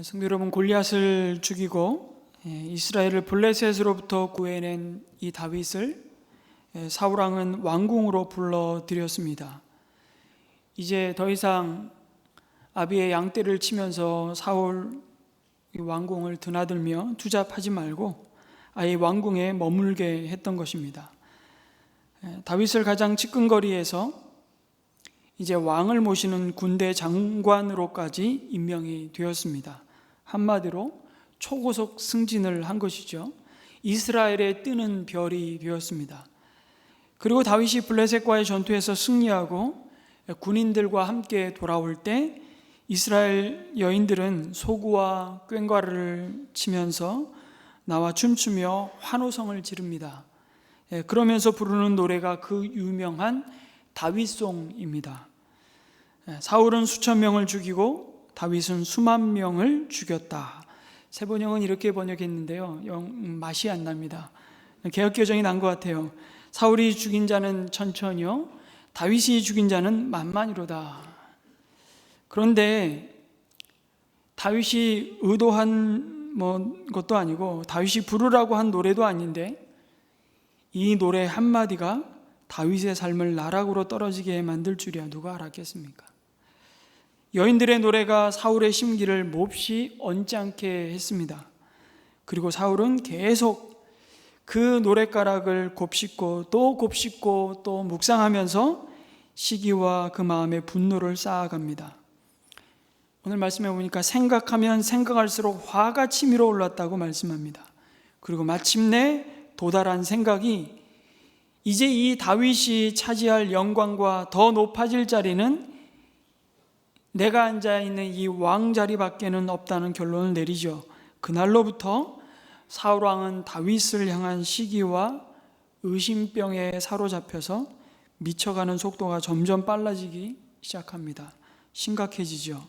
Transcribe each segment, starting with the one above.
성도 여러분, 골리앗을 죽이고 이스라엘을 블레셋으로부터 구해낸 이 다윗을 사울 왕은 왕궁으로 불러들였습니다. 이제 더 이상 아비의 양떼를 치면서 사울 왕궁을 드나들며 투잡하지 말고 아예 왕궁에 머물게 했던 것입니다. 다윗을 가장 측근거리에서 이제 왕을 모시는 군대 장관으로까지 임명이 되었습니다. 한마디로 초고속 승진을 한 것이죠. 이스라엘의 뜨는 별이 되었습니다. 그리고 다윗이 블레셋과의 전투에서 승리하고 군인들과 함께 돌아올 때 이스라엘 여인들은 소구와 꽹과를 치면서 나와 춤추며 환호성을 지릅니다. 그러면서 부르는 노래가 그 유명한 다윗송입니다. 사울은 수천 명을 죽이고 다윗은 수만 명을 죽였다. 세 번역은 이렇게 번역했는데요, 맛이 안 납니다. 개역개정이 난 것 같아요. 사울이 죽인 자는 천천히요, 다윗이 죽인 자는 만만이로다. 그런데 다윗이 의도한 것도 아니고 다윗이 부르라고 한 노래도 아닌데 이 노래 한마디가 다윗의 삶을 나락으로 떨어지게 만들 줄이야 누가 알았겠습니까? 여인들의 노래가 사울의 심기를 몹시 언짢게 했습니다. 그리고 사울은 계속 그 노랫가락을 곱씹고 또 묵상하면서 시기와 그 마음의 분노를 쌓아갑니다. 오늘 말씀해 보니까 생각하면 생각할수록 화가 치밀어 올랐다고 말씀합니다. 그리고 마침내 도달한 생각이 이제 이 다윗이 차지할 영광과 더 높아질 자리는 내가 앉아있는 이 왕자리밖에는 없다는 결론을 내리죠. 그날로부터 사울왕은 다윗을 향한 시기와 의심병에 사로잡혀서 미쳐가는 속도가 점점 빨라지기 시작합니다. 심각해지죠.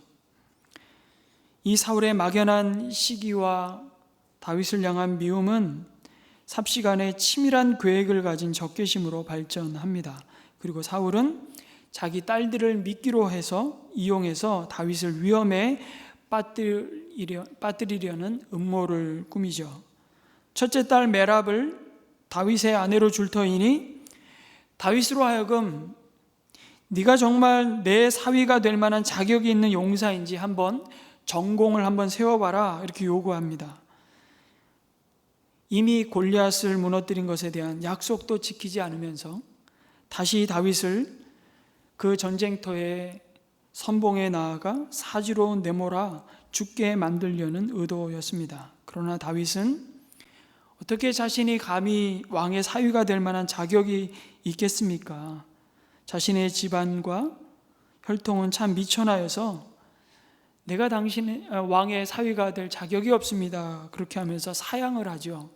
이 사울의 막연한 시기와 다윗을 향한 미움은 삽시간에 치밀한 계획을 가진 적개심으로 발전합니다. 그리고 사울은 자기 딸들을 미끼로 해서 이용해서 다윗을 위험에 빠뜨리려는 음모를 꾸미죠. 첫째 딸 메랍을 다윗의 아내로 줄 터이니 다윗으로 하여금 네가 정말 내 사위가 될 만한 자격이 있는 용사인지 한번 전공을 한번 세워봐라, 이렇게 요구합니다. 이미 골리앗을 무너뜨린 것에 대한 약속도 지키지 않으면서 다시 다윗을 그 전쟁터의 선봉에 나아가 사지로 내몰아 죽게 만들려는 의도였습니다. 그러나 다윗은 어떻게 자신이 감히 왕의 사위가 될 만한 자격이 있겠습니까? 자신의 집안과 혈통은 참 미천하여서 내가 당신의 왕의 사위가 될 자격이 없습니다. 그렇게 하면서 사양을 하죠.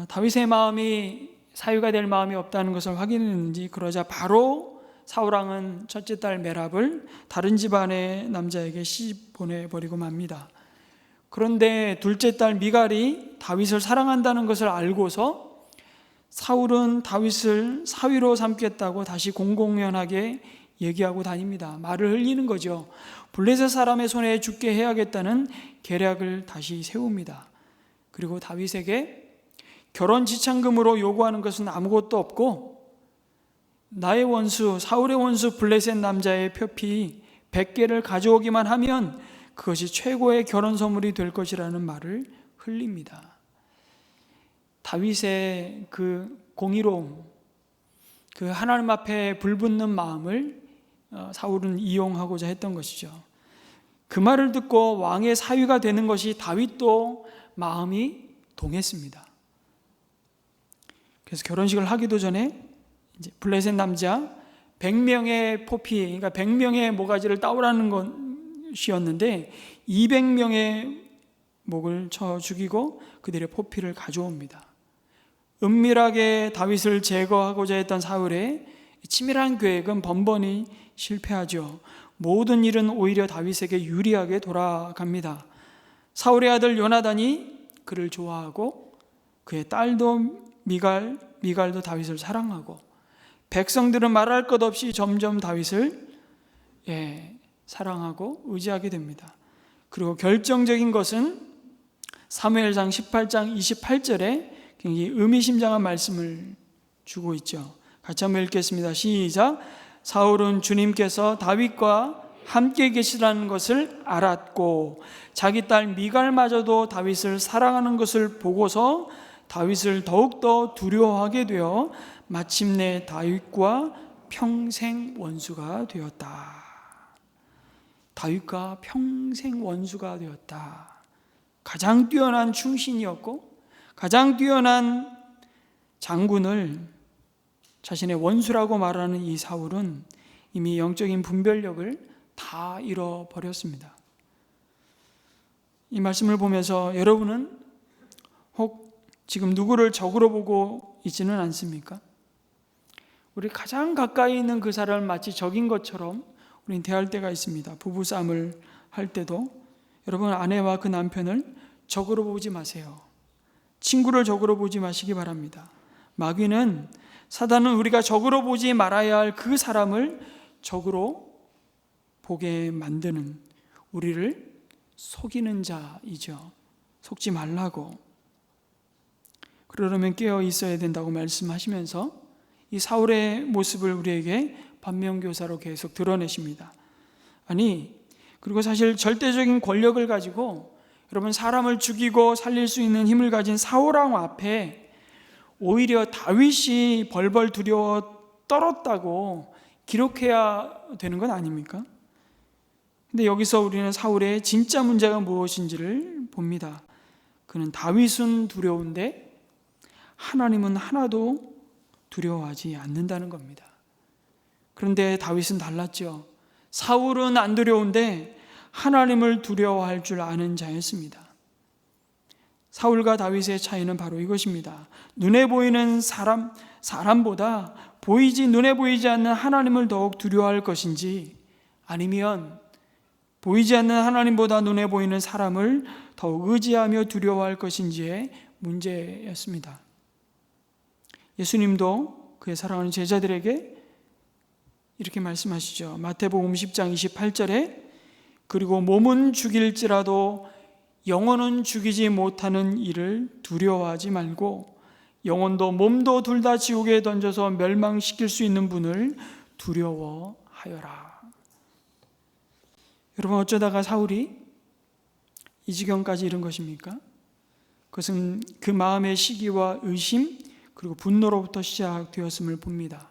다윗의 마음이 사위가 될 마음이 없다는 것을 확인했는지 그러자 바로 사울왕은 첫째 딸 메랍을 다른 집안의 남자에게 시집 보내버리고 맙니다. 그런데 둘째 딸 미갈이 다윗을 사랑한다는 것을 알고서 사울은 다윗을 사위로 삼겠다고 다시 공공연하게 얘기하고 다닙니다. 말을 흘리는 거죠. 블레셋 사람의 손에 죽게 해야겠다는 계략을 다시 세웁니다. 그리고 다윗에게 결혼 지참금으로 요구하는 것은 아무것도 없고 나의 원수, 사울의 원수 블레셋 남자의 표피 100개를 가져오기만 하면 그것이 최고의 결혼 선물이 될 것이라는 말을 흘립니다. 다윗의 그 공의로움, 그 하나님 앞에 불붙는 마음을 사울은 이용하고자 했던 것이죠. 그 말을 듣고 왕의 사위가 되는 것이 다윗도 마음이 동했습니다. 그래서 결혼식을 하기도 전에 이제 블레셋 남자 100명의 포피, 그러니까 100명의 모가지를 따오라는 것이었는데 200명의 목을 쳐 죽이고 그들의 포피를 가져옵니다. 은밀하게 다윗을 제거하고자 했던 사울의 치밀한 계획은 번번이 실패하죠. 모든 일은 오히려 다윗에게 유리하게 돌아갑니다. 사울의 아들 요나단이 그를 좋아하고 그의 딸도 미갈도 다윗을 사랑하고 백성들은 말할 것 없이 점점 다윗을 사랑하고 의지하게 됩니다. 그리고 결정적인 것은 사무엘상 18장 28절에 굉장히 의미심장한 말씀을 주고 있죠. 같이 한번 읽겠습니다. 시작. 사울은 주님께서 다윗과 함께 계시라는 것을 알았고 자기 딸 미갈마저도 다윗을 사랑하는 것을 보고서 다윗을 더욱더 두려워하게 되어 마침내 다윗과 평생 원수가 되었다. 다윗과 평생 원수가 되었다. 가장 뛰어난 충신이었고 가장 뛰어난 장군을 자신의 원수라고 말하는 이 사울은 이미 영적인 분별력을 다 잃어버렸습니다. 이 말씀을 보면서 여러분은 혹 지금 누구를 적으로 보고 있지는 않습니까? 우리 가장 가까이 있는 그 사람을 마치 적인 것처럼 우리는 대할 때가 있습니다. 부부싸움을 할 때도 여러분 아내와 그 남편을 적으로 보지 마세요. 친구를 적으로 보지 마시기 바랍니다. 마귀는 사단은 우리가 적으로 보지 말아야 할 그 사람을 적으로 보게 만드는 우리를 속이는 자이죠. 속지 말라고. 그러려면 깨어 있어야 된다고 말씀하시면서 이 사울의 모습을 우리에게 반면교사로 계속 드러내십니다. 아니, 그리고 사실 절대적인 권력을 가지고 여러분 사람을 죽이고 살릴 수 있는 힘을 가진 사울왕 앞에 오히려 다윗이 벌벌 두려워 떨었다고 기록해야 되는 건 아닙니까? 근데 여기서 우리는 사울의 진짜 문제가 무엇인지를 봅니다. 그는 다윗은 두려운데 하나님은 하나도 두려워하지 않는다는 겁니다. 그런데 다윗은 달랐죠. 사울은 안 두려운데 하나님을 두려워할 줄 아는 자였습니다. 사울과 다윗의 차이는 바로 이것입니다. 눈에 보이는 사람보다 눈에 보이지 않는 하나님을 더욱 두려워할 것인지 아니면 보이지 않는 하나님보다 눈에 보이는 사람을 더욱 의지하며 두려워할 것인지의 문제였습니다. 예수님도 그의 사랑하는 제자들에게 이렇게 말씀하시죠. 마태복음 10장 28절에 그리고 몸은 죽일지라도 영혼은 죽이지 못하는 일을 두려워하지 말고 영혼도 몸도 둘 다 지옥에 던져서 멸망시킬 수 있는 분을 두려워하여라. 여러분 어쩌다가 사울이 이 지경까지 이른 것입니까? 그것은 그 마음의 시기와 의심 그리고 분노로부터 시작되었음을 봅니다.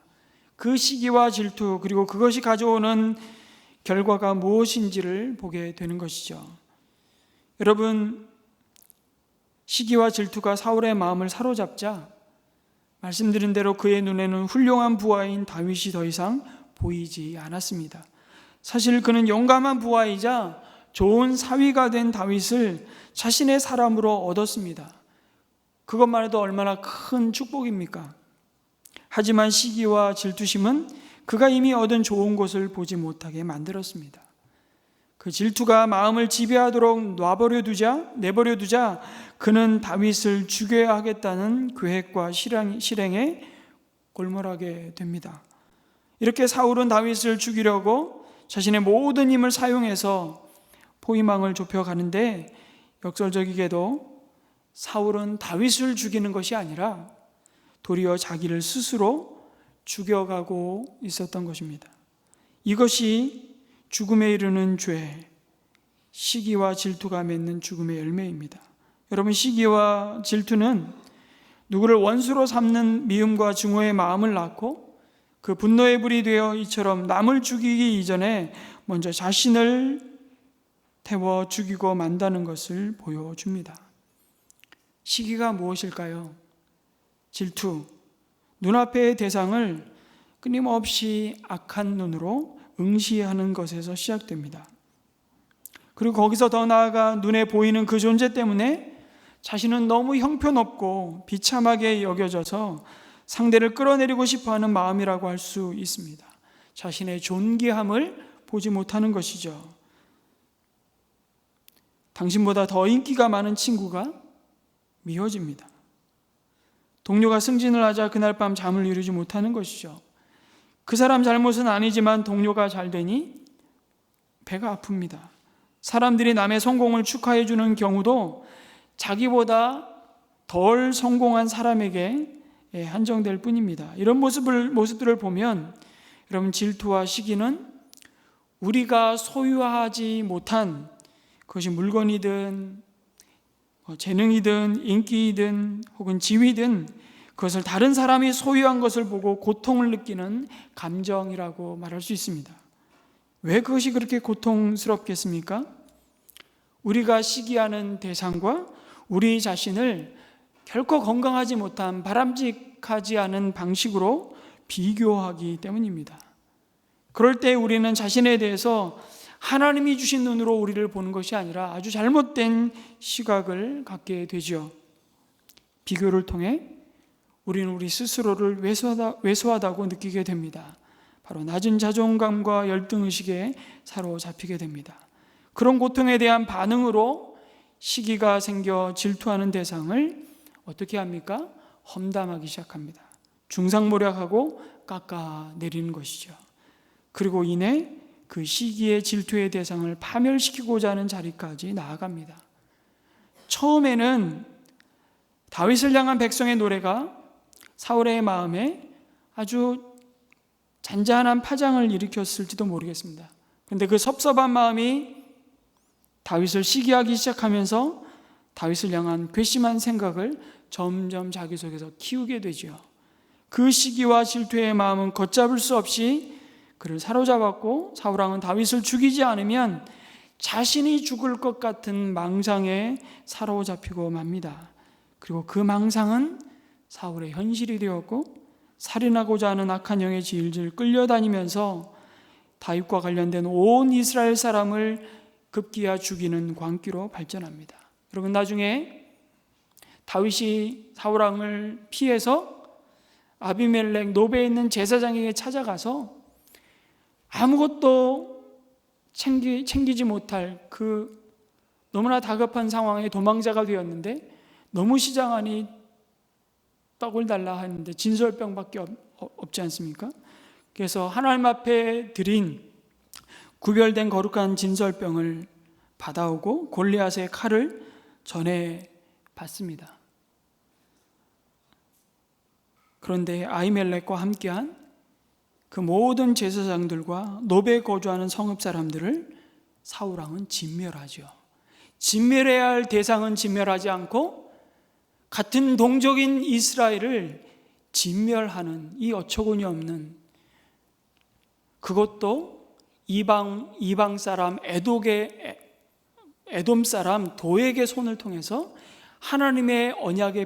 그 시기와 질투 그리고 그것이 가져오는 결과가 무엇인지를 보게 되는 것이죠. 여러분 시기와 질투가 사울의 마음을 사로잡자 말씀드린 대로 그의 눈에는 훌륭한 부하인 다윗이 더 이상 보이지 않았습니다. 사실 그는 용감한 부하이자 좋은 사위가 된 다윗을 자신의 사람으로 얻었습니다. 그것만 해도 얼마나 큰 축복입니까? 하지만 시기와 질투심은 그가 이미 얻은 좋은 것을 보지 못하게 만들었습니다. 그 질투가 마음을 지배하도록 내버려 두자 그는 다윗을 죽여야 하겠다는 계획과 실행에 골몰하게 됩니다. 이렇게 사울은 다윗을 죽이려고 자신의 모든 힘을 사용해서 포위망을 좁혀가는데 역설적이게도 사울은 다윗을 죽이는 것이 아니라 도리어 자기를 스스로 죽여가고 있었던 것입니다. 이것이 죽음에 이르는 죄, 시기와 질투가 맺는 죽음의 열매입니다. 여러분 시기와 질투는 누구를 원수로 삼는 미움과 증오의 마음을 낳고 그 분노의 불이 되어 이처럼 남을 죽이기 이전에 먼저 자신을 태워 죽이고 만다는 것을 보여줍니다. 시기가 무엇일까요? 질투, 눈앞의 대상을 끊임없이 악한 눈으로 응시하는 것에서 시작됩니다. 그리고 거기서 더 나아가 눈에 보이는 그 존재 때문에 자신은 너무 형편없고 비참하게 여겨져서 상대를 끌어내리고 싶어하는 마음이라고 할 수 있습니다. 자신의 존귀함을 보지 못하는 것이죠. 당신보다 더 인기가 많은 친구가 미워집니다. 동료가 승진을 하자 그날 밤 잠을 이루지 못하는 것이죠. 그 사람 잘못은 아니지만 동료가 잘 되니 배가 아픕니다. 사람들이 남의 성공을 축하해 주는 경우도 자기보다 덜 성공한 사람에게 한정될 뿐입니다. 이런 모습들을 보면 여러분, 질투와 시기는 우리가 소유하지 못한, 그것이 물건이든 재능이든 인기이든 혹은 지위든, 그것을 다른 사람이 소유한 것을 보고 고통을 느끼는 감정이라고 말할 수 있습니다. 왜 그것이 그렇게 고통스럽겠습니까? 우리가 시기하는 대상과 우리 자신을 결코 건강하지 못한, 바람직하지 않은 방식으로 비교하기 때문입니다. 그럴 때 우리는 자신에 대해서 하나님이 주신 눈으로 우리를 보는 것이 아니라 아주 잘못된 시각을 갖게 되죠. 비교를 통해 우리는 우리 스스로를 왜소하다고 느끼게 됩니다. 바로 낮은 자존감과 열등의식에 사로잡히게 됩니다. 그런 고통에 대한 반응으로 시기가 생겨 질투하는 대상을 어떻게 합니까? 험담하기 시작합니다. 중상모략하고 깎아내리는 것이죠. 그리고 이내 그 시기의 질투의 대상을 파멸시키고자 하는 자리까지 나아갑니다. 처음에는 다윗을 향한 백성의 노래가 사울의 마음에 아주 잔잔한 파장을 일으켰을지도 모르겠습니다. 그런데 그 섭섭한 마음이 다윗을 시기하기 시작하면서 다윗을 향한 괘씸한 생각을 점점 자기 속에서 키우게 되죠. 그 시기와 질투의 마음은 걷잡을 수 없이 그를 사로잡았고, 사울왕은 다윗을 죽이지 않으면 자신이 죽을 것 같은 망상에 사로잡히고 맙니다. 그리고 그 망상은 사울의 현실이 되었고, 살인하고자 하는 악한 영의 질질 끌려다니면서 다윗과 관련된 온 이스라엘 사람을 급기야 죽이는 광기로 발전합니다. 여러분, 나중에 다윗이 사울왕을 피해서 아비멜렉 노베에 있는 제사장에게 찾아가서 아무것도 챙기지 못할 그 너무나 다급한 상황에 도망자가 되었는데, 너무 시장하니 떡을 달라 하는데 진설병밖에 없지 않습니까? 그래서 하나님 앞에 드린 구별된 거룩한 진설병을 받아오고 골리앗의 칼을 전해 받습니다. 그런데 아히멜렉과 함께한 그 모든 제사장들과 노베에 거주하는 성읍 사람들을 사울왕은 진멸하죠. 진멸해야 할 대상은 진멸하지 않고 같은 동족인 이스라엘을 진멸하는 이 어처구니 없는, 그것도 이방 사람 에돔 사람 도액의 손을 통해서 하나님의 언약의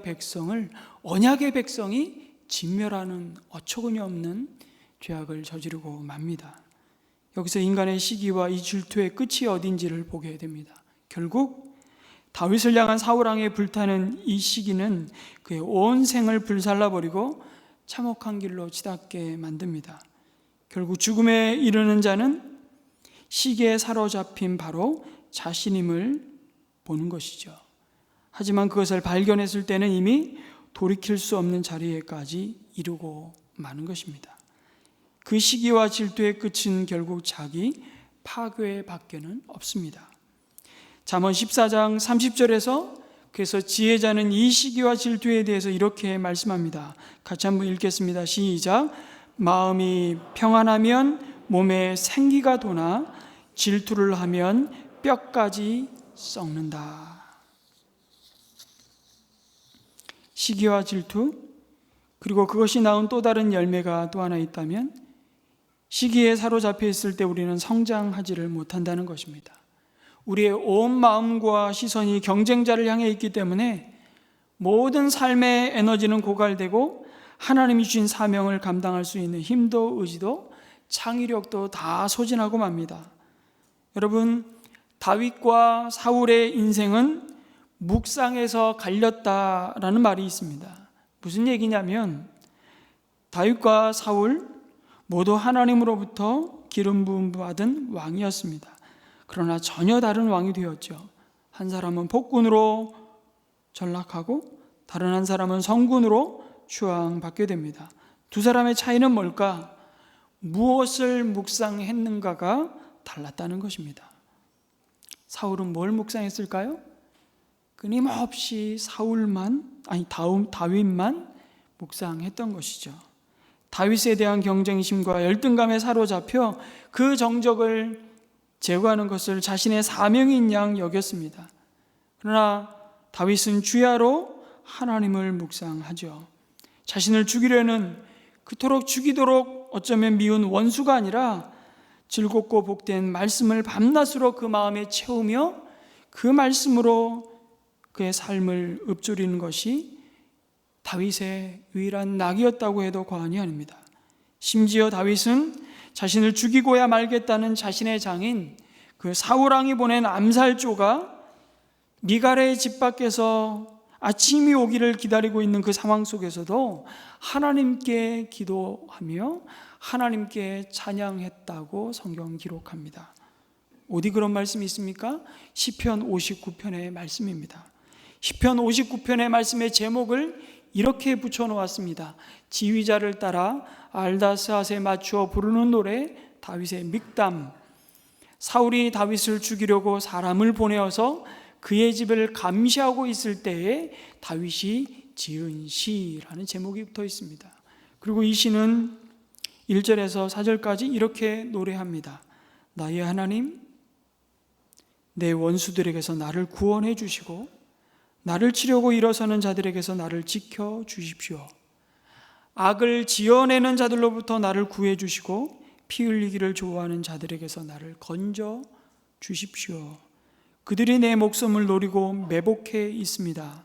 백성이 진멸하는 어처구니 없는 죄악을 저지르고 맙니다. 여기서 인간의 시기와 이 질투의 끝이 어딘지를 보게 됩니다. 결국 다윗을 향한 사울왕의 불타는 이 시기는 그의 온 생을 불살라버리고 참혹한 길로 치닫게 만듭니다. 결국 죽음에 이르는 자는 시기에 사로잡힌 바로 자신임을 보는 것이죠. 하지만 그것을 발견했을 때는 이미 돌이킬 수 없는 자리에까지 이르고 마는 것입니다. 그 시기와 질투의 끝은 결국 자기 파괴밖에는 없습니다. 잠언 14장 30절에서 그래서 지혜자는 이 시기와 질투에 대해서 이렇게 말씀합니다. 같이 한번 읽겠습니다. 시작. 마음이 평안하면 몸에 생기가 도나 질투를 하면 뼈까지 썩는다. 시기와 질투, 그리고 그것이 낳은 또 다른 열매가 또 하나 있다면 시기에 사로잡혀 있을 때 우리는 성장하지를 못한다는 것입니다. 우리의 온 마음과 시선이 경쟁자를 향해 있기 때문에 모든 삶의 에너지는 고갈되고 하나님이 주신 사명을 감당할 수 있는 힘도 의지도 창의력도 다 소진하고 맙니다. 여러분, 다윗과 사울의 인생은 묵상에서 갈렸다라는 말이 있습니다. 무슨 얘기냐면 다윗과 사울 모두 하나님으로부터 기름 부음 받은 왕이었습니다. 그러나 전혀 다른 왕이 되었죠. 한 사람은 폭군으로 전락하고 다른 한 사람은 성군으로 추앙받게 됩니다. 두 사람의 차이는 뭘까? 무엇을 묵상했는가가 달랐다는 것입니다. 사울은 뭘 묵상했을까요? 끊임없이 다윗만 묵상했던 것이죠. 다윗에 대한 경쟁심과 열등감에 사로잡혀 그 정적을 제거하는 것을 자신의 사명인 양 여겼습니다. 그러나 다윗은 주야로 하나님을 묵상하죠. 자신을 죽이려는, 그토록 죽이도록 어쩌면 미운 원수가 아니라 즐겁고 복된 말씀을 밤낮으로 그 마음에 채우며 그 말씀으로 그의 삶을 읊조리는 것이 다윗의 유일한 낙이었다고 해도 과언이 아닙니다. 심지어 다윗은 자신을 죽이고야 말겠다는 자신의 장인 그 사울왕이 보낸 암살조가 미갈의 집 밖에서 아침이 오기를 기다리고 있는 그 상황 속에서도 하나님께 기도하며 하나님께 찬양했다고 성경 기록합니다. 어디 그런 말씀이 있습니까? 시편 59편의 말씀입니다. 시편 59편의 말씀의 제목을 이렇게 붙여놓았습니다. 지휘자를 따라 알다스핫에 맞추어 부르는 노래, 다윗의 믹담. 사울이 다윗을 죽이려고 사람을 보내어서 그의 집을 감시하고 있을 때에 다윗이 지은 시라는 제목이 붙어 있습니다. 그리고 이 시는 1절에서 4절까지 이렇게 노래합니다. 나의 하나님, 내 원수들에게서 나를 구원해 주시고 나를 치려고 일어서는 자들에게서 나를 지켜 주십시오. 악을 지어내는 자들로부터 나를 구해 주시고 피 흘리기를 좋아하는 자들에게서 나를 건져 주십시오. 그들이 내 목숨을 노리고 매복해 있습니다.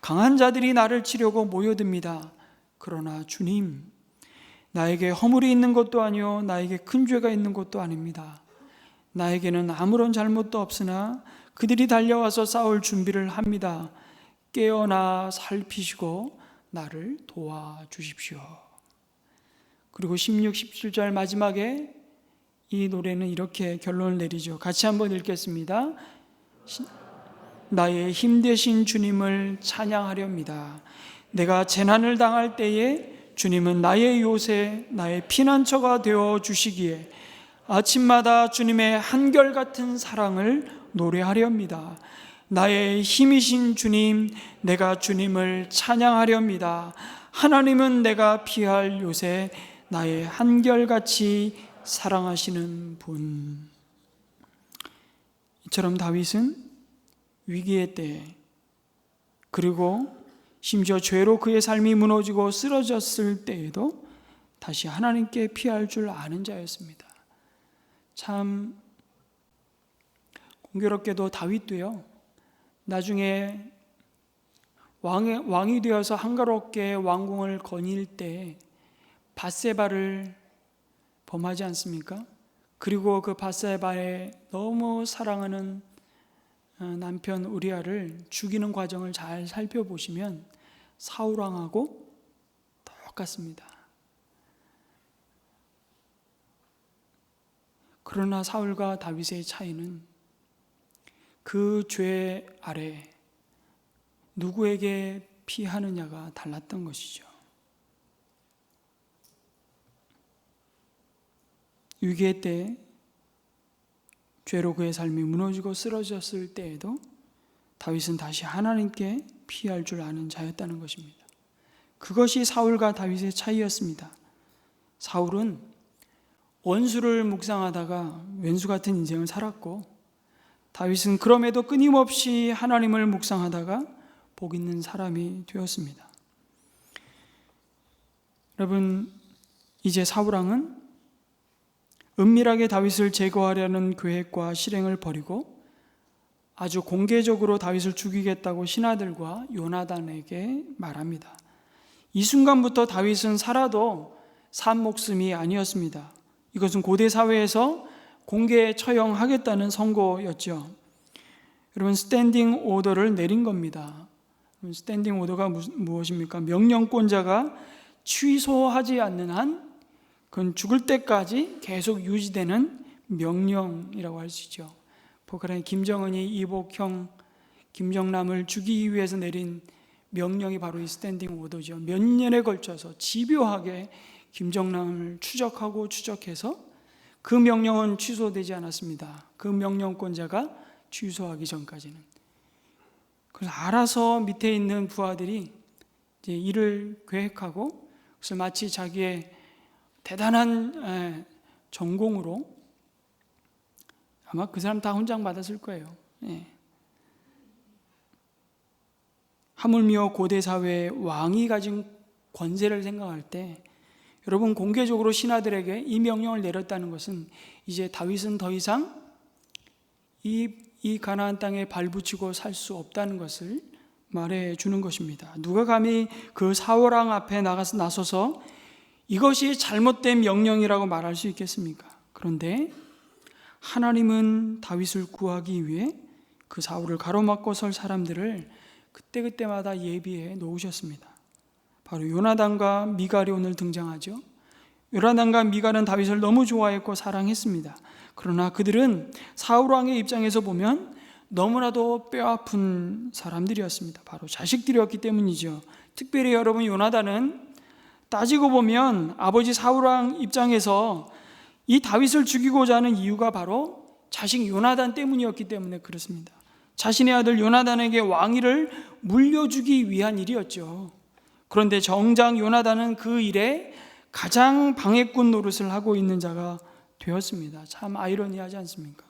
강한 자들이 나를 치려고 모여듭니다. 그러나 주님, 나에게 허물이 있는 것도 아니요 나에게 큰 죄가 있는 것도 아닙니다. 나에게는 아무런 잘못도 없으나 그들이 달려와서 싸울 준비를 합니다. 깨어나 살피시고 나를 도와주십시오. 그리고 16, 17절 마지막에 이 노래는 이렇게 결론을 내리죠. 같이 한번 읽겠습니다. 나의 힘 되신 주님을 찬양하렵니다. 내가 재난을 당할 때에 주님은 나의 요새, 나의 피난처가 되어 주시기에 아침마다 주님의 한결같은 사랑을 노래하렵니다. 나의 힘이신 주님, 내가 주님을 찬양하렵니다. 하나님은 내가 피할 요새, 나의 한결같이 사랑하시는 분. 이처럼 다윗은 위기의 때에, 그리고 심지어 죄로 그의 삶이 무너지고 쓰러졌을 때에도 다시 하나님께 피할 줄 아는 자였습니다. 참 공교롭게도 다윗도요, 나중에 왕이 되어서 한가롭게 왕궁을 거닐 때 밧세바를 범하지 않습니까? 그리고 그 밧세바의 너무 사랑하는 남편 우리아를 죽이는 과정을 잘 살펴보시면 사울왕하고 똑같습니다. 그러나 사울과 다윗의 차이는 그 죄 아래 누구에게 피하느냐가 달랐던 것이죠. 위기의 때, 죄로 그의 삶이 무너지고 쓰러졌을 때에도 다윗은 다시 하나님께 피할 줄 아는 자였다는 것입니다. 그것이 사울과 다윗의 차이였습니다. 사울은 원수를 묵상하다가 왼수 같은 인생을 살았고, 다윗은 그럼에도 끊임없이 하나님을 묵상하다가 복 있는 사람이 되었습니다. 여러분, 이제 사울왕은 은밀하게 다윗을 제거하려는 계획과 실행을 버리고 아주 공개적으로 다윗을 죽이겠다고 신하들과 요나단에게 말합니다. 이 순간부터 다윗은 살아도 산 목숨이 아니었습니다. 이것은 고대 사회에서 공개 처형하겠다는 선고였죠. 여러분, 스탠딩 오더를 내린 겁니다. 스탠딩 오더가 무엇입니까? 명령권자가 취소하지 않는 한 그건 죽을 때까지 계속 유지되는 명령이라고 할 수 있죠. 포크라인 김정은이 이복형 김정남을 죽이기 위해서 내린 명령이 바로 이 스탠딩 오더죠. 몇 년에 걸쳐서 집요하게 김정남을 추적해서 그 명령은 취소되지 않았습니다. 그 명령권자가 취소하기 전까지는. 그래서 알아서 밑에 있는 부하들이 이제 일을 계획하고 그것을 마치 자기의 대단한 전공으로 아마 그 사람 다 훈장 받았을 거예요. 하물며 고대 사회의 왕이 가진 권세를 생각할 때 여러분, 공개적으로 신하들에게 이 명령을 내렸다는 것은 이제 다윗은 더 이상 이 가나안 땅에 발붙이고 살 수 없다는 것을 말해주는 것입니다. 누가 감히 그 사울왕 앞에 나서서 이것이 잘못된 명령이라고 말할 수 있겠습니까? 그런데 하나님은 다윗을 구하기 위해 그 사울을 가로막고 설 사람들을 그때그때마다 예비해 놓으셨습니다. 바로 요나단과 미갈이 오늘 등장하죠. 요나단과 미갈은 다윗을 너무 좋아했고 사랑했습니다. 그러나 그들은 사울왕의 입장에서 보면 너무나도 뼈아픈 사람들이었습니다. 바로 자식들이었기 때문이죠. 특별히 여러분, 요나단은 따지고 보면 아버지 사울왕 입장에서 이 다윗을 죽이고자 하는 이유가 바로 자식 요나단 때문이었기 때문에 그렇습니다. 자신의 아들 요나단에게 왕위를 물려주기 위한 일이었죠. 그런데 정작 요나단은 그 일에 가장 방해꾼 노릇을 하고 있는 자가 되었습니다. 참 아이러니하지 않습니까?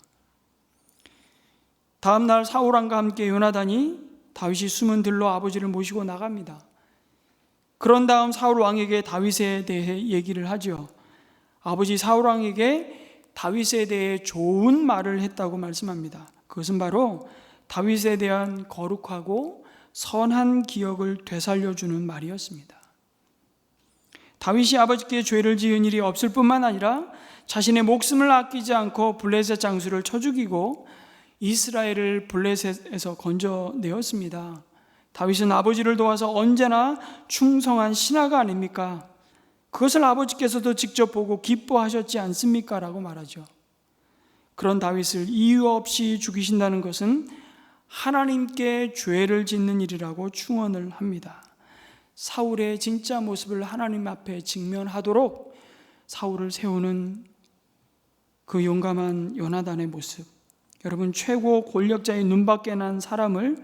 다음 날 사울왕과 함께 요나단이 다윗이 숨은 들로 아버지를 모시고 나갑니다. 그런 다음 사울 왕에게 다윗에 대해 얘기를 하죠. 아버지 사울 왕에게 다윗에 대해 좋은 말을 했다고 말씀합니다. 그것은 바로 다윗에 대한 거룩하고 선한 기억을 되살려주는 말이었습니다. 다윗이 아버지께 죄를 지은 일이 없을 뿐만 아니라 자신의 목숨을 아끼지 않고 블레셋 장수를 쳐 죽이고 이스라엘을 블레셋에서 건져내었습니다. 다윗은 아버지를 도와서 언제나 충성한 신하가 아닙니까? 그것을 아버지께서도 직접 보고 기뻐하셨지 않습니까? 라고 말하죠. 그런 다윗을 이유 없이 죽이신다는 것은 하나님께 죄를 짓는 일이라고 충언을 합니다. 사울의 진짜 모습을 하나님 앞에 직면하도록 사울을 세우는 그 용감한 요나단의 모습, 여러분, 최고 권력자의 눈밖에 난 사람을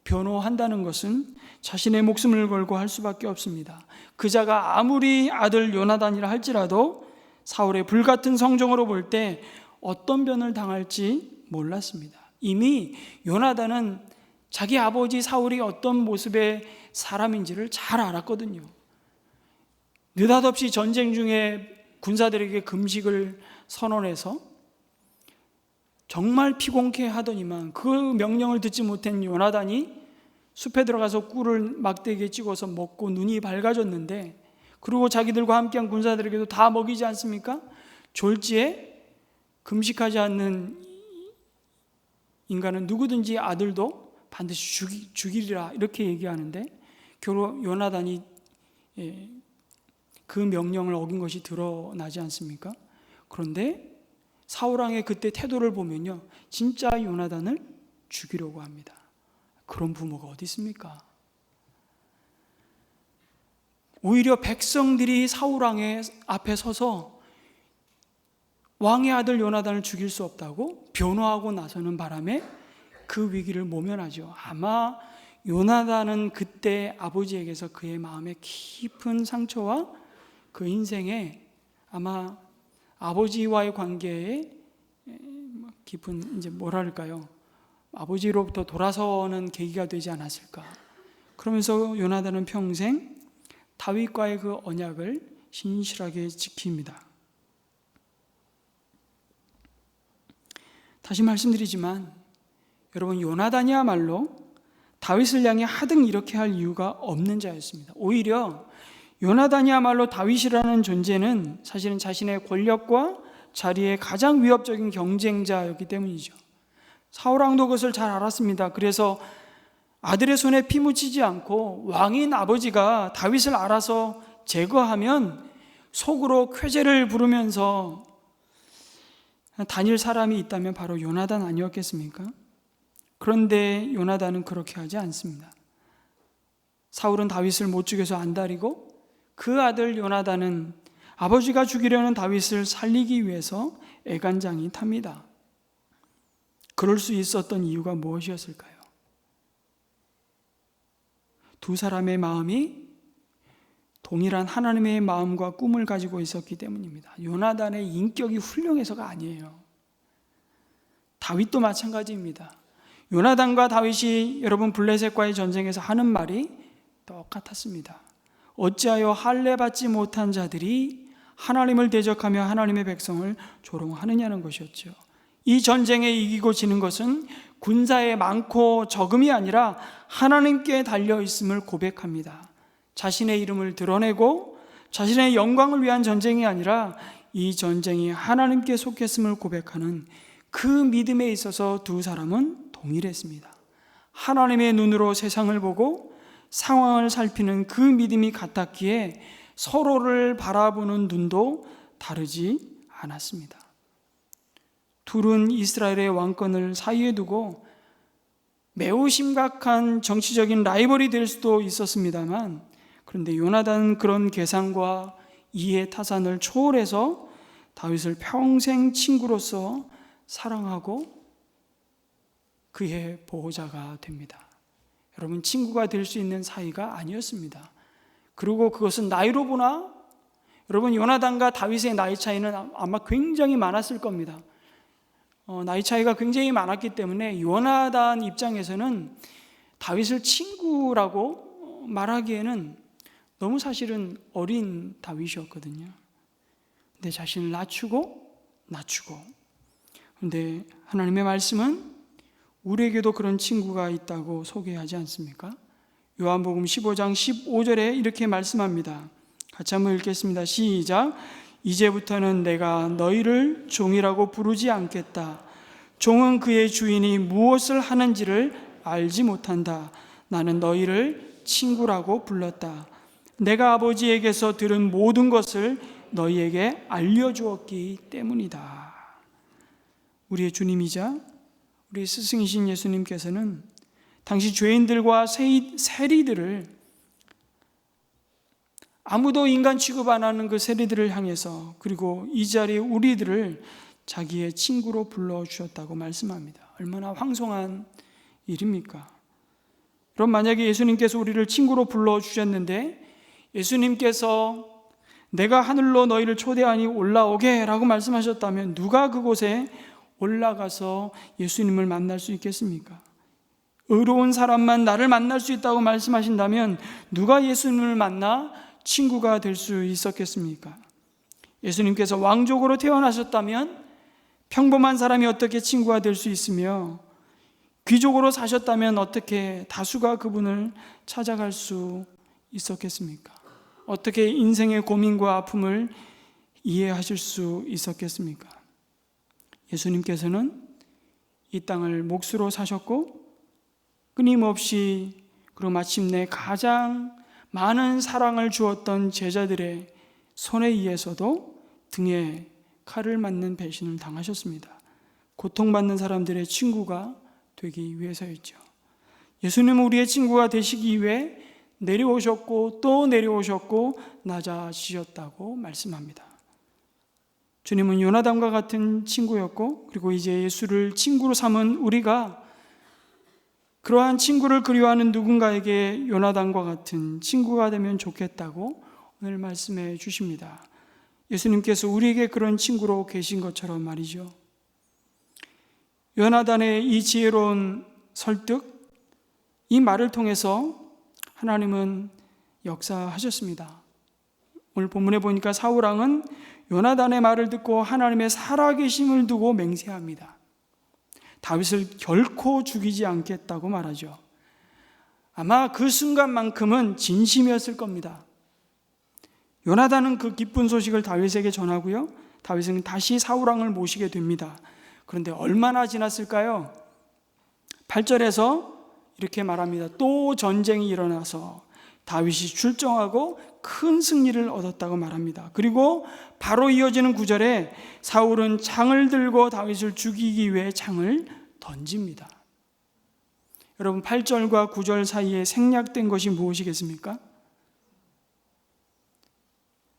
변호한다는 것은 자신의 목숨을 걸고 할 수밖에 없습니다. 그 자가 아무리 아들 요나단이라 할지라도 사울의 불같은 성정으로 볼 때 어떤 변을 당할지 몰랐습니다. 이미 요나단은 자기 아버지 사울이 어떤 모습의 사람인지를 잘 알았거든요. 느닷없이 전쟁 중에 군사들에게 금식을 선언해서 정말 피곤케 하더니만 그 명령을 듣지 못한 요나단이 숲에 들어가서 꿀을 막대기에 찍어서 먹고 눈이 밝아졌는데, 그리고 자기들과 함께한 군사들에게도 다 먹이지 않습니까? 졸지에 금식하지 않는 인간은 누구든지 아들도 반드시 죽이리라, 이렇게 얘기하는데 결국 요나단이 그 명령을 어긴 것이 드러나지 않습니까? 그런데 사울왕의 그때 태도를 보면요, 진짜 요나단을 죽이려고 합니다. 그런 부모가 어디 있습니까? 오히려 백성들이 사울왕의 앞에 서서 왕의 아들 요나단을 죽일 수 없다고 변호하고 나서는 바람에 그 위기를 모면하죠. 아마 요나단은 그때 아버지에게서 그의 마음에 깊은 상처와 그 인생에 아마 아버지와의 관계에 깊은, 이제 뭐랄까요, 아버지로부터 돌아서는 계기가 되지 않았을까. 그러면서 요나단은 평생 다윗과의 그 언약을 신실하게 지킵니다. 다시 말씀드리지만 여러분, 요나단이야말로 다윗을 향해 하등 이렇게 할 이유가 없는 자였습니다. 오히려 요나단이야말로 다윗이라는 존재는 사실은 자신의 권력과 자리의 가장 위협적인 경쟁자였기 때문이죠. 사울왕도 그것을 잘 알았습니다. 그래서 아들의 손에 피 묻히지 않고 왕인 아버지가 다윗을 알아서 제거하면 속으로 쾌재를 부르면서 다닐 사람이 있다면 바로 요나단 아니었겠습니까? 그런데 요나단은 그렇게 하지 않습니다. 사울은 다윗을 못 죽여서 안달이고 그 아들 요나단은 아버지가 죽이려는 다윗을 살리기 위해서 애간장이 탑니다. 그럴 수 있었던 이유가 무엇이었을까요? 두 사람의 마음이 동일한 하나님의 마음과 꿈을 가지고 있었기 때문입니다. 요나단의 인격이 훌륭해서가 아니에요. 다윗도 마찬가지입니다. 요나단과 다윗이 여러분 블레셋과의 전쟁에서 하는 말이 똑같았습니다. 어찌하여 할례 받지 못한 자들이 하나님을 대적하며 하나님의 백성을 조롱하느냐는 것이었죠. 이 전쟁에 이기고 지는 것은 군사의 많고 적음이 아니라 하나님께 달려 있음을 고백합니다. 자신의 이름을 드러내고 자신의 영광을 위한 전쟁이 아니라 이 전쟁이 하나님께 속했음을 고백하는 그 믿음에 있어서 두 사람은 동일했습니다. 하나님의 눈으로 세상을 보고 상황을 살피는 그 믿음이 같았기에 서로를 바라보는 눈도 다르지 않았습니다. 둘은 이스라엘의 왕권을 사이에 두고 매우 심각한 정치적인 라이벌이 될 수도 있었습니다만, 그런데 요나단은 그런 계산과 이해 타산을 초월해서 다윗을 평생 친구로서 사랑하고 그의 보호자가 됩니다. 여러분, 친구가 될 수 있는 사이가 아니었습니다. 그리고 그것은 나이로 보나 여러분 요나단과 다윗의 나이 차이는 아마 굉장히 많았을 겁니다. 나이 차이가 굉장히 많았기 때문에 요나단 입장에서는 다윗을 친구라고 말하기에는 너무 사실은 어린 다윗이었거든요. 근데 자신을 낮추고 그런데 하나님의 말씀은 우리에게도 그런 친구가 있다고 소개하지 않습니까? 요한복음 15장 15절에 이렇게 말씀합니다. 같이 한번 읽겠습니다. 시작. 이제부터는 내가 너희를 종이라고 부르지 않겠다. 종은 그의 주인이 무엇을 하는지를 알지 못한다. 나는 너희를 친구라고 불렀다. 내가 아버지에게서 들은 모든 것을 너희에게 알려주었기 때문이다. 우리의 주님이자 우리 스승이신 예수님께서는 당시 죄인들과 세리들을, 아무도 인간 취급 안 하는 그 세리들을 향해서, 그리고 이 자리에 우리들을 자기의 친구로 불러주셨다고 말씀합니다. 얼마나 황송한 일입니까? 그럼 만약에 예수님께서 우리를 친구로 불러주셨는데 예수님께서 내가 하늘로 너희를 초대하니 올라오게 라고 말씀하셨다면 누가 그곳에 올라가서 예수님을 만날 수 있겠습니까? 의로운 사람만 나를 만날 수 있다고 말씀하신다면 누가 예수님을 만나 친구가 될 수 있었겠습니까? 예수님께서 왕족으로 태어나셨다면 평범한 사람이 어떻게 친구가 될 수 있으며, 귀족으로 사셨다면 어떻게 다수가 그분을 찾아갈 수 있었겠습니까? 어떻게 인생의 고민과 아픔을 이해하실 수 있었겠습니까? 예수님께서는 이 땅을 몫으로 사셨고 끊임없이, 그리고 마침내 가장 많은 사랑을 주었던 제자들의 손에 의해서도 등에 칼을 맞는 배신을 당하셨습니다. 고통받는 사람들의 친구가 되기 위해서였죠. 예수님은 우리의 친구가 되시기 위해 내려오셨고 또 내려오셨고 낮아지셨다고 말씀합니다. 주님은 요나단과 같은 친구였고, 그리고 이제 예수를 친구로 삼은 우리가 그러한 친구를 그리워하는 누군가에게 요나단과 같은 친구가 되면 좋겠다고 오늘 말씀해 주십니다. 예수님께서 우리에게 그런 친구로 계신 것처럼 말이죠. 요나단의 이 지혜로운 설득, 이 말을 통해서 하나님은 역사하셨습니다. 오늘 본문에 보니까 사울왕은 요나단의 말을 듣고 하나님의 살아계심을 두고 맹세합니다. 다윗을 결코 죽이지 않겠다고 말하죠. 아마 그 순간만큼은 진심이었을 겁니다. 요나단은 그 기쁜 소식을 다윗에게 전하고요, 다윗은 다시 사울왕을 모시게 됩니다. 그런데 얼마나 지났을까요? 8절에서 이렇게 말합니다. 또 전쟁이 일어나서 다윗이 출정하고 큰 승리를 얻었다고 말합니다. 그리고 바로 이어지는 9절에 사울은 창을 들고 다윗을 죽이기 위해 창을 던집니다. 여러분, 8절과 9절 사이에 생략된 것이 무엇이겠습니까?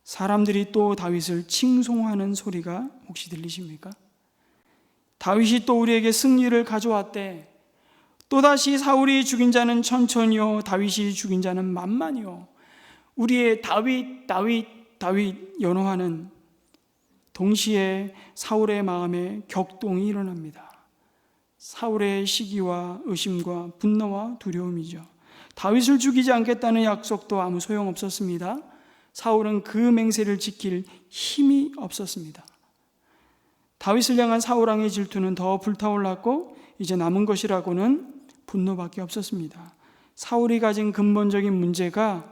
사람들이 또 다윗을 칭송하는 소리가 혹시 들리십니까? 다윗이 또 우리에게 승리를 가져왔대. 또다시 사울이 죽인 자는 천천히요 다윗이 죽인 자는 만만히요. 우리의 다윗 연호하는 동시에 사울의 마음에 격동이 일어납니다. 사울의 시기와 의심과 분노와 두려움이죠. 다윗을 죽이지 않겠다는 약속도 아무 소용없었습니다. 사울은 그 맹세를 지킬 힘이 없었습니다. 다윗을 향한 사울 왕의 질투는 더 불타올랐고 이제 남은 것이라고는 분노밖에 없었습니다. 사울이 가진 근본적인 문제가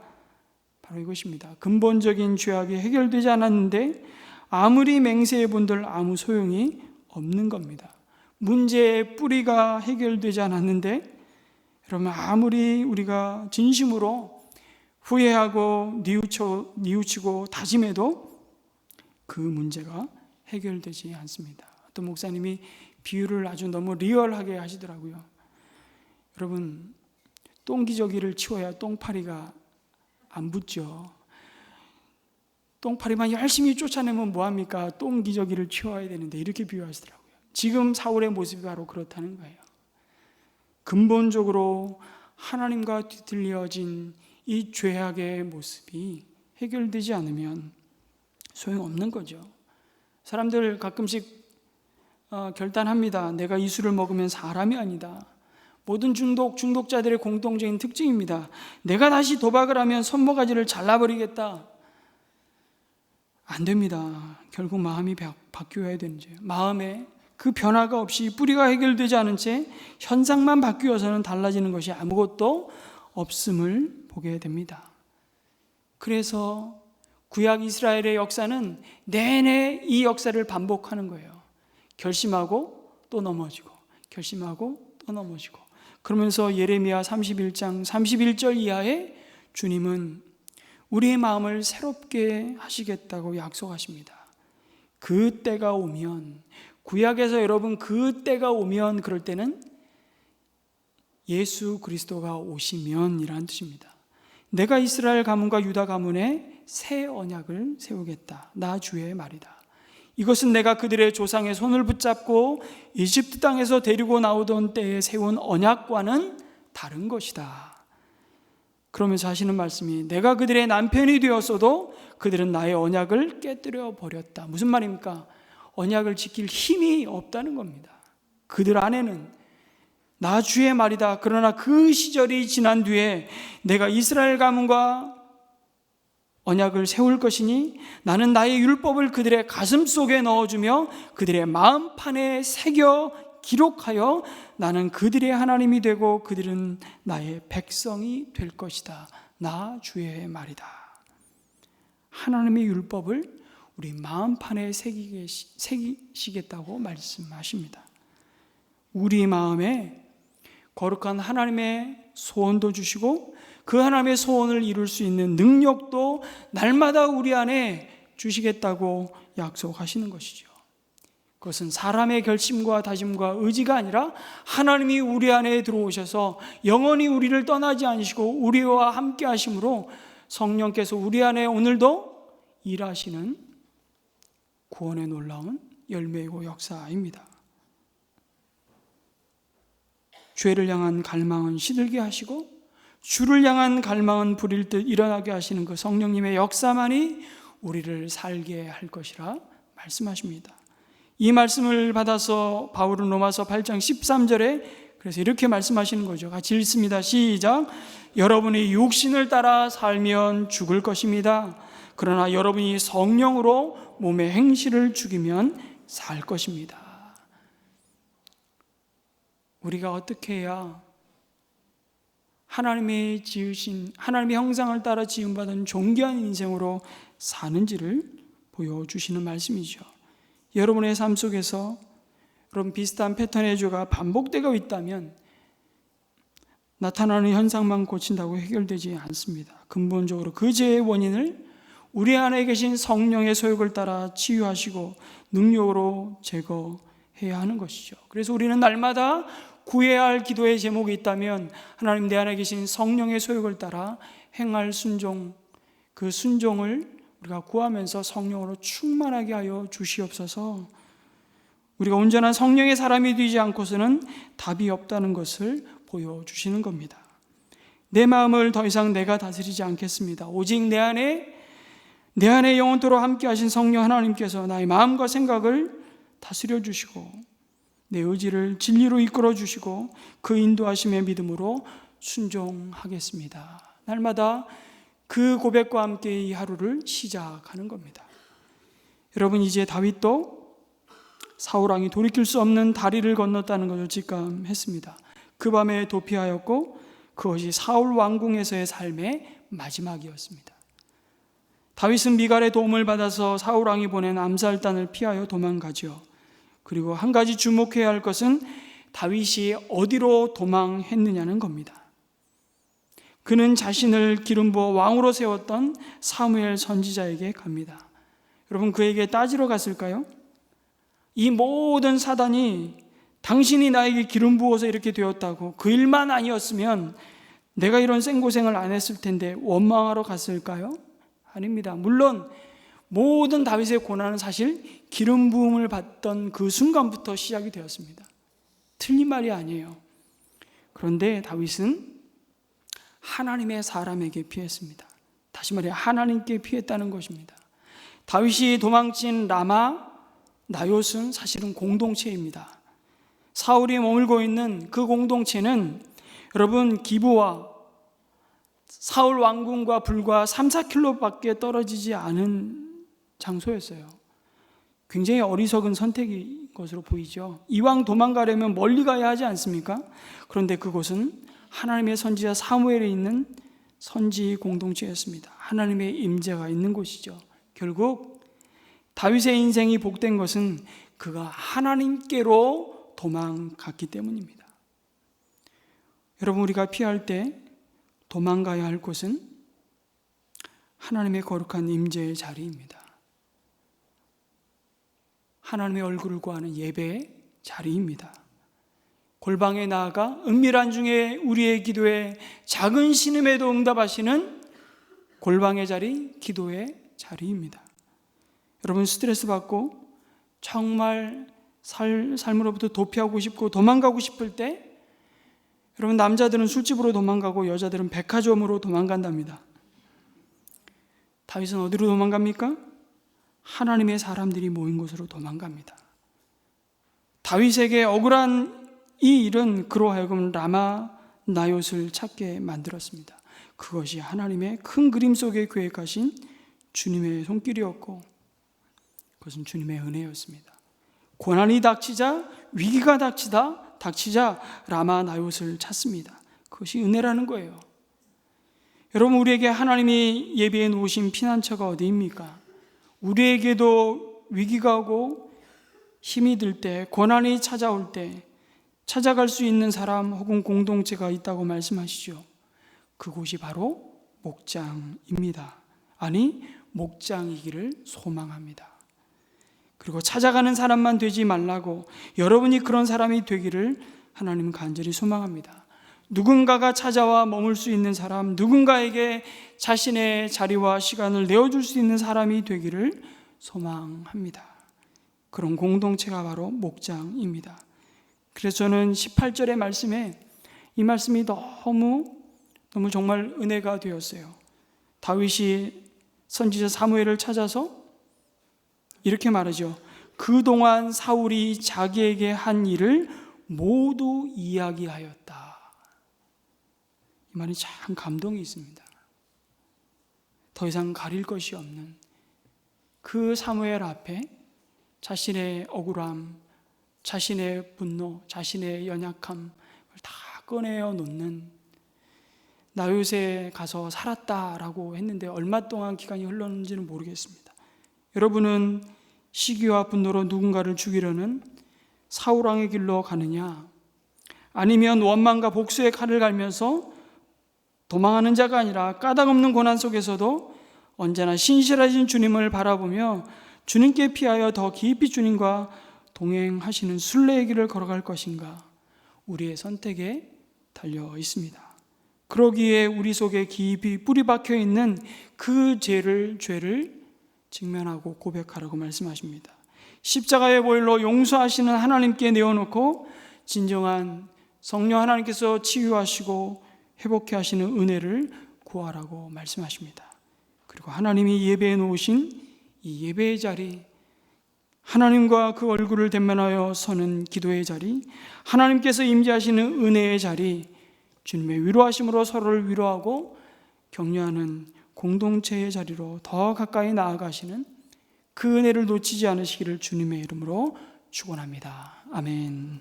바로 이것입니다. 근본적인 죄악이 해결되지 않았는데 아무리 맹세해 본들 아무 소용이 없는 겁니다. 문제의 뿌리가 해결되지 않았는데 여러분, 아무리 우리가 진심으로 후회하고 뉘우치고 다짐해도 그 문제가 해결되지 않습니다. 어떤 목사님이 비유를 아주 너무 리얼하게 하시더라고요. 여러분, 똥기저귀를 치워야 똥파리가 안 붙죠. 똥파리만 열심히 쫓아내면 뭐합니까? 똥기저귀를 치워야 되는데, 이렇게 비유하시더라고요. 지금 사울의 모습이 바로 그렇다는 거예요. 근본적으로 하나님과 뒤틀려진 이 죄악의 모습이 해결되지 않으면 소용없는 거죠. 사람들 가끔씩 결단합니다. 내가 이 술을 먹으면 사람이 아니다. 모든 중독자들의 공통적인 특징입니다. 내가 다시 도박을 하면 손모가지를 잘라버리겠다. 안 됩니다. 결국 마음이 바뀌어야 되는 거예요. 마음에 그 변화가 없이 뿌리가 해결되지 않은 채 현상만 바뀌어서는 달라지는 것이 아무것도 없음을 보게 됩니다. 그래서 구약 이스라엘의 역사는 내내 이 역사를 반복하는 거예요. 결심하고 또 넘어지고, 결심하고 또 넘어지고. 그러면서 예레미야 31장 31절 이하에 주님은 우리의 마음을 새롭게 하시겠다고 약속하십니다. 그 때가 오면, 구약에서 여러분 그 때가 오면, 그럴 때는 예수 그리스도가 오시면 이라는 뜻입니다. 내가 이스라엘 가문과 유다 가문에 새 언약을 세우겠다. 나 주의 말이다. 이것은 내가 그들의 조상의 손을 붙잡고 이집트 땅에서 데리고 나오던 때에 세운 언약과는 다른 것이다. 그러면서 하시는 말씀이, 내가 그들의 남편이 되었어도 그들은 나의 언약을 깨뜨려 버렸다. 무슨 말입니까? 언약을 지킬 힘이 없다는 겁니다. 그들 안에는 나 주의 말이다. 그러나 그 시절이 지난 뒤에 내가 이스라엘 가문과 언약을 세울 것이니 나는 나의 율법을 그들의 가슴 속에 넣어주며 그들의 마음판에 새겨 기록하여 나는 그들의 하나님이 되고 그들은 나의 백성이 될 것이다. 나 주의 말이다. 하나님의 율법을 우리 마음판에 새기시겠다고 말씀하십니다. 우리 마음에 거룩한 하나님의 소원도 주시고 그 하나님의 소원을 이룰 수 있는 능력도 날마다 우리 안에 주시겠다고 약속하시는 것이죠. 그것은 사람의 결심과 다짐과 의지가 아니라 하나님이 우리 안에 들어오셔서 영원히 우리를 떠나지 않으시고 우리와 함께 하심으로 성령께서 우리 안에 오늘도 일하시는 구원의 놀라운 열매이고 역사입니다. 죄를 향한 갈망은 시들게 하시고 주를 향한 갈망은 불일 듯 일어나게 하시는 그 성령님의 역사만이 우리를 살게 할 것이라 말씀하십니다. 이 말씀을 받아서 바울은 로마서 8장 13절에 그래서 이렇게 말씀하시는 거죠. 같이 읽습니다. 시작. 여러분이 육신을 따라 살면 죽을 것입니다. 그러나 여러분이 성령으로 몸의 행실을 죽이면 살 것입니다. 우리가 어떻게 해야 하나님의 형상을 따라 지음받은 존귀한 인생으로 사는지를 보여주시는 말씀이죠. 여러분의 삶 속에서 여러분 비슷한 패턴의 죄가 반복되고 있다면 나타나는 현상만 고친다고 해결되지 않습니다. 근본적으로 그 죄의 원인을 우리 안에 계신 성령의 소욕을 따라 치유하시고 능력으로 제거해야 하는 것이죠. 그래서 우리는 날마다 구해야 할 기도의 제목이 있다면 하나님 내 안에 계신 성령의 소욕을 따라 행할 순종, 그 순종을 우리가 구하면서 성령으로 충만하게 하여 주시옵소서. 우리가 온전한 성령의 사람이 되지 않고서는 답이 없다는 것을 보여주시는 겁니다. 내 마음을 더 이상 내가 다스리지 않겠습니다. 오직 내 안에 영원토록 함께 하신 성령 하나님께서 나의 마음과 생각을 다스려 주시고 내 의지를 진리로 이끌어 주시고 그 인도하심의 믿음으로 순종하겠습니다. 날마다 그 고백과 함께 이 하루를 시작하는 겁니다. 여러분, 이제 다윗도 사울왕이 돌이킬 수 없는 다리를 건넜다는 것을 직감했습니다. 그 밤에 도피하였고 그것이 사울 왕궁에서의 삶의 마지막이었습니다. 다윗은 미갈의 도움을 받아서 사울왕이 보낸 암살단을 피하여 도망가죠. 그리고 한 가지 주목해야 할 것은 다윗이 어디로 도망했느냐는 겁니다. 그는 자신을 기름 부어 왕으로 세웠던 사무엘 선지자에게 갑니다. 여러분, 그에게 따지러 갔을까요? 이 모든 사단이 당신이 나에게 기름 부어서 이렇게 되었다고, 그 일만 아니었으면 내가 이런 생고생을 안 했을 텐데 원망하러 갔을까요? 아닙니다. 물론 모든 다윗의 고난은 사실 기름 부음을 받던 그 순간부터 시작이 되었습니다. 틀린 말이 아니에요. 그런데 다윗은 하나님의 사람에게 피했습니다. 다시 말해 하나님께 피했다는 것입니다. 다윗이 도망친 라마 나요스는 사실은 공동체입니다. 사울이 머물고 있는 그 공동체는 여러분 기브와 사울 왕궁과 불과 3-4km밖에 떨어지지 않은 장소였어요. 굉장히 어리석은 선택인 것으로 보이죠. 이왕 도망가려면 멀리 가야 하지 않습니까? 그런데 그곳은 하나님의 선지자 사무엘이 있는 선지 공동체였습니다. 하나님의 임재가 있는 곳이죠. 결국 다윗의 인생이 복된 것은 그가 하나님께로 도망갔기 때문입니다. 여러분, 우리가 피할 때 도망가야 할 곳은 하나님의 거룩한 임재의 자리입니다. 하나님의 얼굴을 구하는 예배의 자리입니다. 골방에 나아가 은밀한 중에 우리의 기도에 작은 신음에도 응답하시는 골방의 자리, 기도의 자리입니다. 여러분, 스트레스 받고 정말 삶으로부터 도피하고 싶고 도망가고 싶을 때, 여러분, 남자들은 술집으로 도망가고 여자들은 백화점으로 도망간답니다. 다윗은 어디로 도망갑니까? 하나님의 사람들이 모인 곳으로 도망갑니다. 다윗에게 억울한 이 일은 그로 하여금 라마 나요스를 찾게 만들었습니다. 그것이 하나님의 큰 그림 속에 계획하신 주님의 손길이었고 그것은 주님의 은혜였습니다. 고난이 닥치자, 위기가 닥치자 라마 나요스를 찾습니다. 그것이 은혜라는 거예요. 여러분, 우리에게 하나님이 예비해 놓으신 피난처가 어디입니까? 우리에게도 위기가 오고 힘이 들 때, 고난이 찾아올 때 찾아갈 수 있는 사람 혹은 공동체가 있다고 말씀하시죠. 그곳이 바로 목장입니다. 아니, 목장이기를 소망합니다. 그리고 찾아가는 사람만 되지 말라고, 여러분이 그런 사람이 되기를 하나님은 간절히 소망합니다. 누군가가 찾아와 머물 수 있는 사람, 누군가에게 자신의 자리와 시간을 내어줄 수 있는 사람이 되기를 소망합니다. 그런 공동체가 바로 목장입니다. 그래서 저는 18절의 말씀에 이 말씀이 너무 정말 은혜가 되었어요. 다윗이 선지자 사무엘을 찾아서 이렇게 말하죠. 그동안 사울이 자기에게 한 일을 모두 이야기하였다. 이 말이 참 감동이 있습니다. 더 이상 가릴 것이 없는 그 사무엘 앞에 자신의 억울함, 자신의 분노, 자신의 연약함을 다 꺼내어 놓는, 나요새 가서 살았다라고 했는데 얼마 동안 기간이 흘렀는지는 모르겠습니다. 여러분은 시기와 분노로 누군가를 죽이려는 사울왕의 길로 가느냐, 아니면 원망과 복수의 칼을 갈면서 도망하는 자가 아니라 까닭없는 고난 속에서도 언제나 신실하신 주님을 바라보며 주님께 피하여 더 깊이 주님과 동행하시는 순례의 길을 걸어갈 것인가, 우리의 선택에 달려 있습니다. 그러기에 우리 속에 깊이 뿌리 박혀 있는 그 죄를 직면하고 고백하라고 말씀하십니다. 십자가의 보혈로 용서하시는 하나님께 내어놓고 진정한 성령 하나님께서 치유하시고 회복해 하시는 은혜를 구하라고 말씀하십니다. 그리고 하나님이 예배해 놓으신 이 예배의 자리, 하나님과 그 얼굴을 대면하여 서는 기도의 자리, 하나님께서 임재하시는 은혜의 자리, 주님의 위로하심으로 서로를 위로하고 격려하는 공동체의 자리로 더 가까이 나아가시는 그 은혜를 놓치지 않으시기를 주님의 이름으로 축원합니다. 아멘.